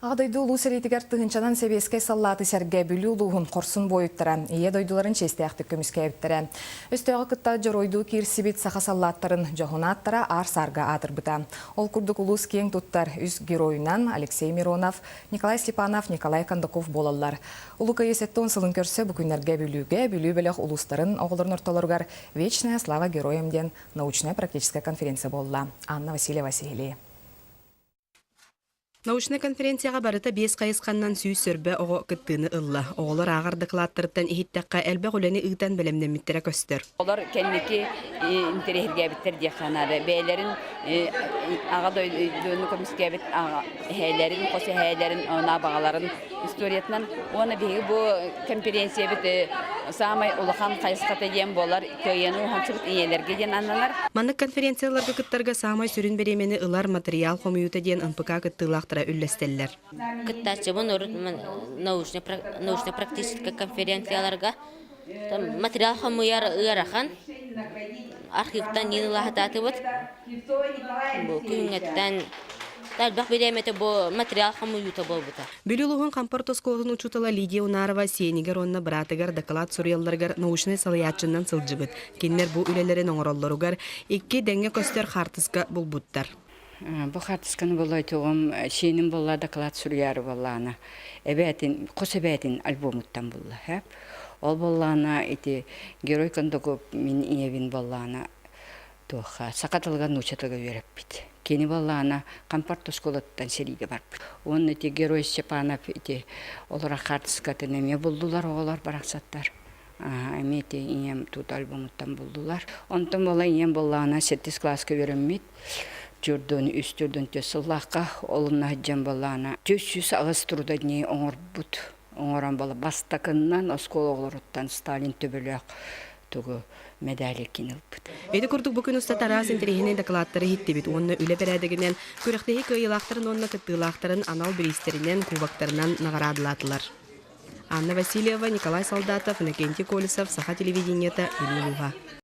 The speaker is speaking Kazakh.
Ағдайды ұлу сәрейтігер тұғынчанан себеске саллаты сәрге бүлі ұлуғын қорсын бойыттыра, ие дойдуларын честияқты көміске әбіттіра. Өстіғі күтта жоройду кирсибет сақа саллаттарын жоғына аттыра ар-сарға атырбыта. Ол күрдік ұлыс кең тұттар үз героинан Алексей Миронов, Николай Степанов, Николай Кандаков болалар. Ұлы кайесеттон сылын көрсе бүкіндерге бүлі бөліқ ұлыстарын оғылырын ұрталарғар «Вечная слава героям» научная-практическая конференция болла. Анна Васильева Сихили. Научная конференцияға барыта 5 қайысқаннан сүй сөрбі оғы күттіні ұлла. Оғылар ағардықлаттырыттан ихиттаққа әлбі ғолені ұғдан білімнеметтері көстір. Олар кәлмекі интерегерге біттер дияқанады. Бәйлерін аға дойдуыны көміске біт әйлерін, қосы әйлерін, она бағаларын историятынан. Оны бейгі бұл конференция біт самай ұлыған қайысқаты дем болар, көйені ұғансыбыт иелерге ден анналар. Манық конференцияларға күттарға самай сүрін беремені ұлар материал қомиуты ден ұнпықа күттілақтыра үллестелілер. Күттачы бұн научно-практическая конференцияларға материал қомияр ұярақан, архивтан енілағытаты бұд, күнгеттен Талбақ береметі бұл материал қамыюты бұл бұта. Бүлілуғын қампортос қолғын учутала Лидия Унарова сенігер онына біратығар дақылат сұрыялларғар научный салаятчыннан сылжыбыт. Кеннер бұл үлелерін оңыролларығар, екі дәңге көстер қартысқа бұл бұттар. Бұл қартысқаны бұл айтуғым сенім болла дақылат сұрыяры болланы. Қос әбәтін альбомыттан болла. Ол болланы герой Кандаков мен иевин болланы сақатылған учатылға өріп біт. Кені болланы қампартос қолыттан сериге барып. Оны герой Степанов олар қартысқаты неме болдылар, оғылар барақсаттар. Әметі ием тут альбомыттан болдылар. Онтан бола ием болланы 7 класска өріммет. Жүрден, үстірден төсіллаққа олына жан болланы. 300 ағыз тұрда не оңыр бұд. Оңыран бола бастақыннан оскол оғылырыттан Сталин төбіліқ тұғы медалі кеніліп бұд. Эді күрдік бүкін ұста тарас интерегіне докладтары хитті бит. Онны үлі бәрәдігінен көріқтегі көйілақтарын, онны күттілақтарын анал бірістерінен кубақтарынан нағарадылатылар. Анна Васильева, Николай Солдатов, Иннокентий Колесов, Саха телевидениеті, Юлия Луга.